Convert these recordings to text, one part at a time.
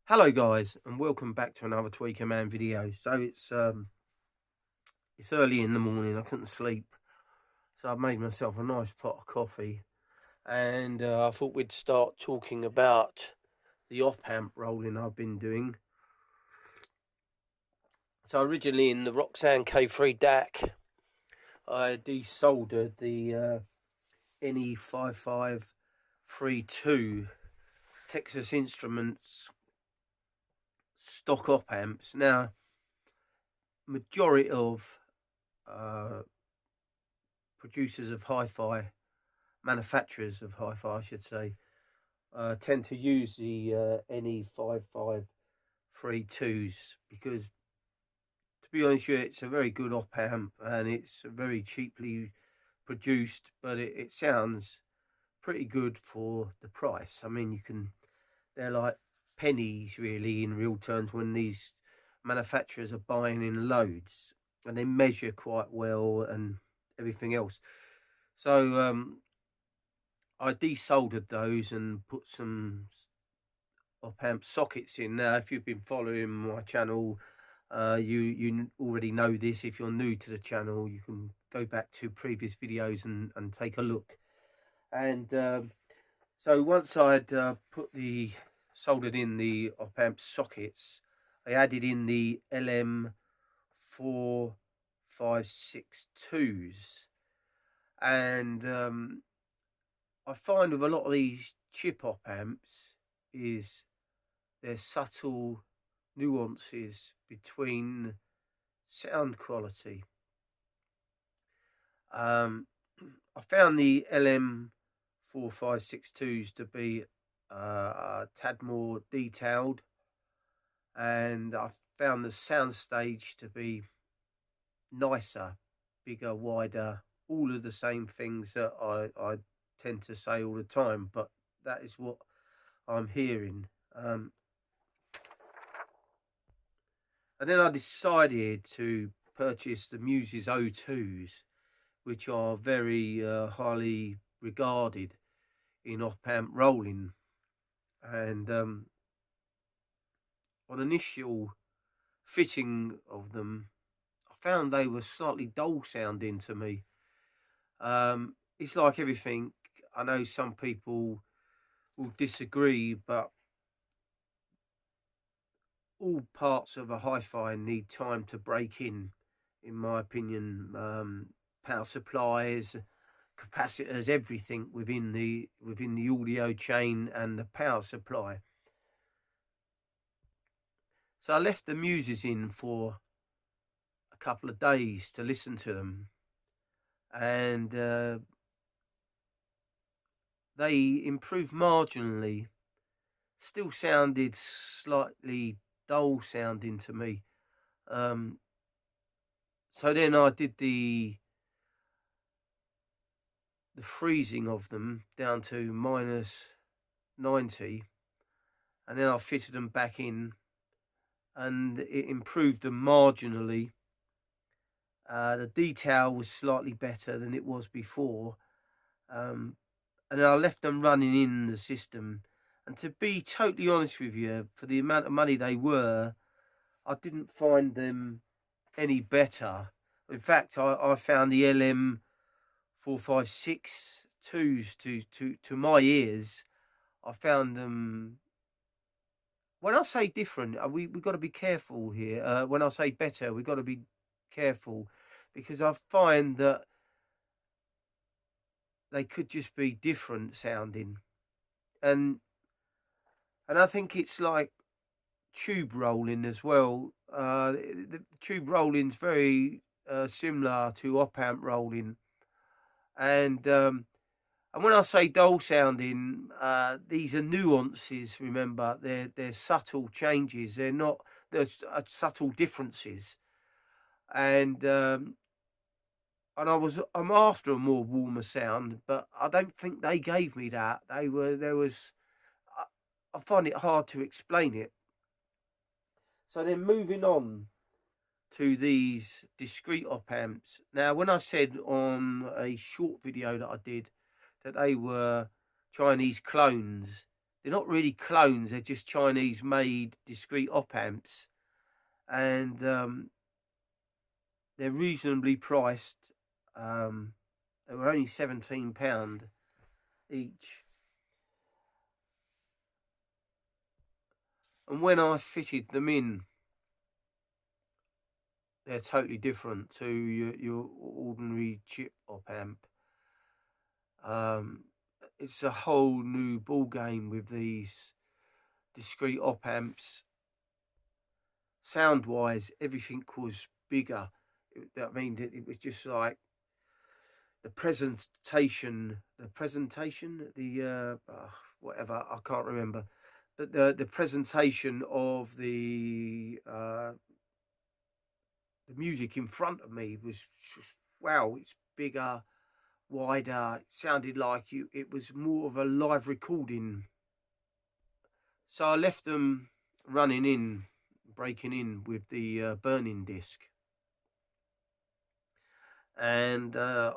Hello guys, and welcome back to another Tweaker Man video. So it's early in the morning. I couldn't sleep, so I made myself a nice pot of coffee, and I thought we'd start talking about the op-amp rolling I've been doing. So originally in the Roxanne K3 DAC, I desoldered the NE5532 Texas Instruments stock op-amps. Now, majority of producers of hi-fi, manufacturers of hi-fi, I should say, tend to use the NE5532s because, to be honest with you, it's a very good op-amp and it's very cheaply produced, but it sounds pretty good for the price. I mean, they're like pennies really in real terms when these manufacturers are buying in loads, and they measure quite well and everything else. So I desoldered those and put some op-amp sockets in. Now, if you've been following my channel, you already know this. If you're new to the channel, you can go back to previous videos and take a look. And so once I'd soldered in the op-amp sockets, I added in the LM4562s, and I find with a lot of these chip op amps is there's subtle nuances between sound quality. I found the LM4562s to be a tad more detailed, and I found the soundstage to be nicer, bigger, wider, all of the same things that I tend to say all the time, but that is what I'm hearing. And then I decided to purchase the Muses O2s, which are very highly regarded in op-amp rolling. And on initial fitting of them, I found they were slightly dull sounding to me. It's like everything. I know some people will disagree, but all parts of a hi-fi need time to break in my opinion. Power supplies, capacitors, everything within the audio chain and the power supply. So I left the Muses in for a couple of days to listen to them, and they improved marginally. Still sounded slightly dull sounding to me. So then I did the freezing of them down to -90, and then I fitted them back in, and it improved them marginally. The detail was slightly better than it was before, and then I left them running in the system. And to be totally honest with you, for the amount of money they were, I didn't find them any better. In fact, I found the LM4562s to my ears, I found them. When I say different, we've got to be careful here. When I say better, we've got to be careful, because I find that they could just be different sounding, and I think it's like tube rolling as well. The tube rolling's very similar to op-amp rolling, and when I say dull sounding, these are nuances. Remember, they're subtle changes. There's subtle differences, and I'm after a more warmer sound, but I don't think they gave me that. I find it hard to explain it. So then moving on to these discrete op amps. Now, when I said on a short video that I did that they were Chinese clones, they're not really clones. They're just Chinese made discrete op amps, and they're reasonably priced. They were only £17 each. And when I fitted them in, they're totally different to your ordinary chip op amp. It's a whole new ball game with these discrete op amps. Sound wise, everything was bigger. I mean, it was just like the presentation, whatever, I can't remember. But the presentation of the music in front of me was just, wow, it's bigger, wider. It sounded like it was more of a live recording. So I left them breaking in with the burning disc. And I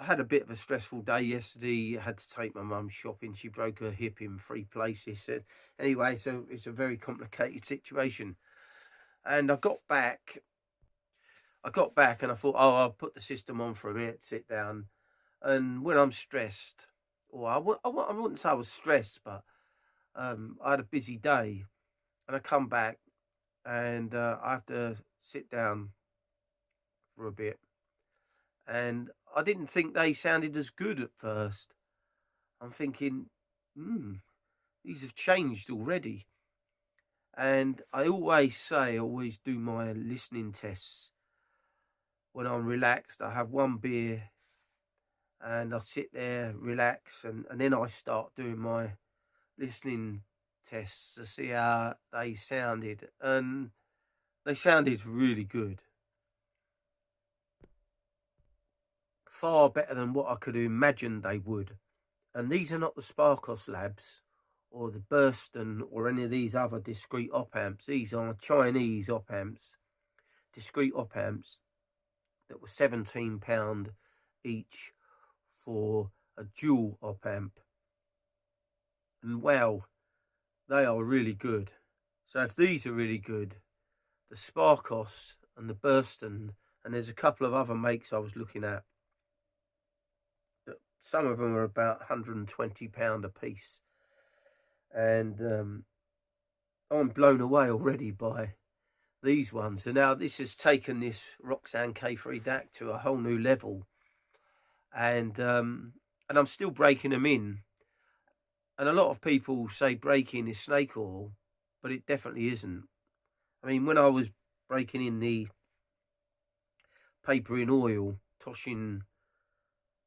had a bit of a stressful day yesterday. I had to take my mum shopping. She broke her hip in 3 places. So anyway, so it's a very complicated situation. And I got back and I thought, oh, I'll put the system on for a minute, sit down. And when I'm stressed, or I wouldn't say I was stressed, but I had a busy day. And I come back and I have to sit down for a bit. And I didn't think they sounded as good at first. I'm thinking, these have changed already. And I always do my listening tests when I'm relaxed. I have one beer and I sit there, relax, and then I start doing my listening tests to see how they sounded. And they sounded really good. Far better than what I could have imagined they would. And these are not the Sparkos Labs or the Burston or any of these other discrete op amps. These are Chinese op amps, discrete op amps that were £17 each for a dual op amp. And wow, they are really good. So if these are really good, the Sparkos and the Burston, and there's a couple of other makes I was looking at, some of them are about £120 a piece. And I'm blown away already by these ones. And now this has taken this Roxanne K3 DAC to a whole new level. And I'm still breaking them in. And a lot of people say breaking is snake oil, but it definitely isn't. I mean, when I was breaking in the paper in oil, Toshin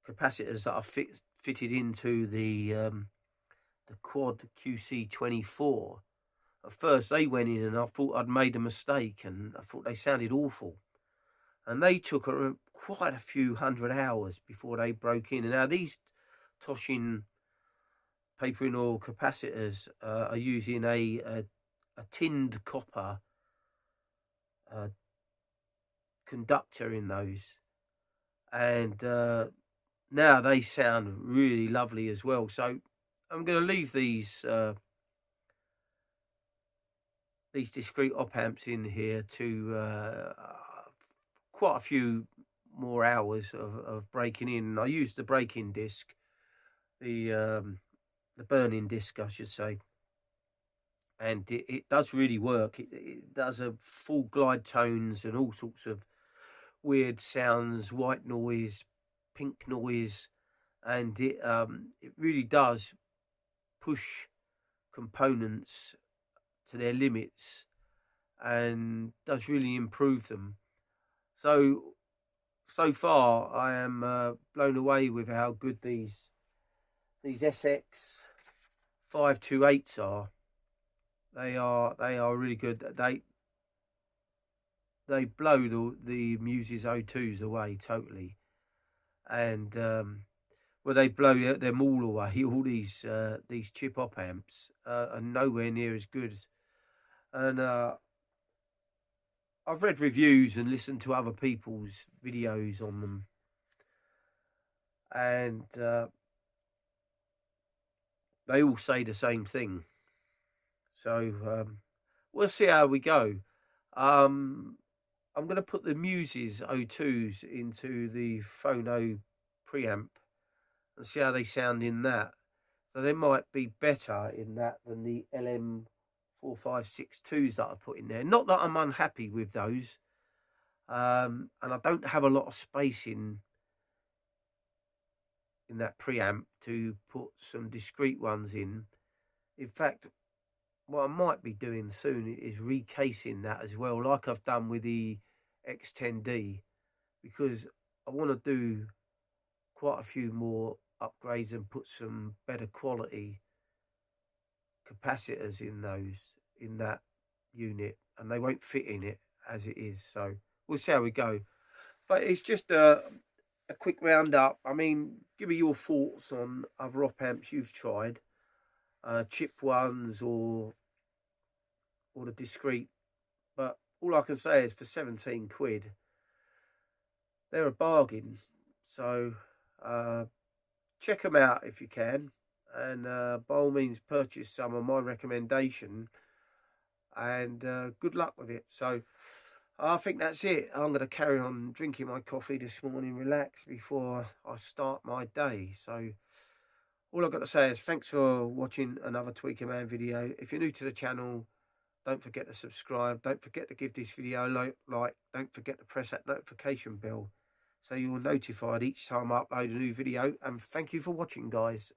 capacitors that I fitted into the Quad QC24, at first they went in and I thought I'd made a mistake and I thought they sounded awful. And they took quite a few hundred hours before they broke in. And now these Toshin paper in oil capacitors are using a tinned copper conductor in those. And now they sound really lovely as well. So I'm going to leave these discrete op amps in here to quite a few more hours of breaking in. I used the break-in disc, the burning disc, I should say, and it does really work. It does a full glide tones and all sorts of weird sounds, white noise, pink noise, and it really does push components to their limits and does really improve them. So far I am blown away with how good these SX 528s are. They are really good. They blow the Muses O2s away totally. And well, they blow them all away. All these chip op amps are nowhere near as good. And I've read reviews and listened to other people's videos on them, and they all say the same thing. So we'll see how we go. Um, I'm going to put the Muses O2s into the Phono preamp and see how they sound in that. So they might be better in that than the LM4562s that I put in there. Not that I'm unhappy with those. And I don't have a lot of space in that preamp to put some discrete ones in. In fact, what I might be doing soon is recasing that as well, like I've done with the X10D, because I want to do quite a few more upgrades and put some better quality capacitors in that unit, and they won't fit in it as it is. So we'll see how we go. But it's just a quick roundup. I mean, give me your thoughts on other op amps you've tried, chip ones or the discrete. But all I can say is for 17 quid, they're a bargain. So check them out if you can, and by all means purchase some on my recommendation. And good luck with it. So I think that's it. I'm going to carry on drinking my coffee this morning, relax before I start my day. So all I've got to say is thanks for watching another Tweaker Man video. If you're new to the channel, don't forget to subscribe. Don't forget to give this video a like. Don't forget to press that notification bell so you're notified each time I upload a new video. And thank you for watching, guys.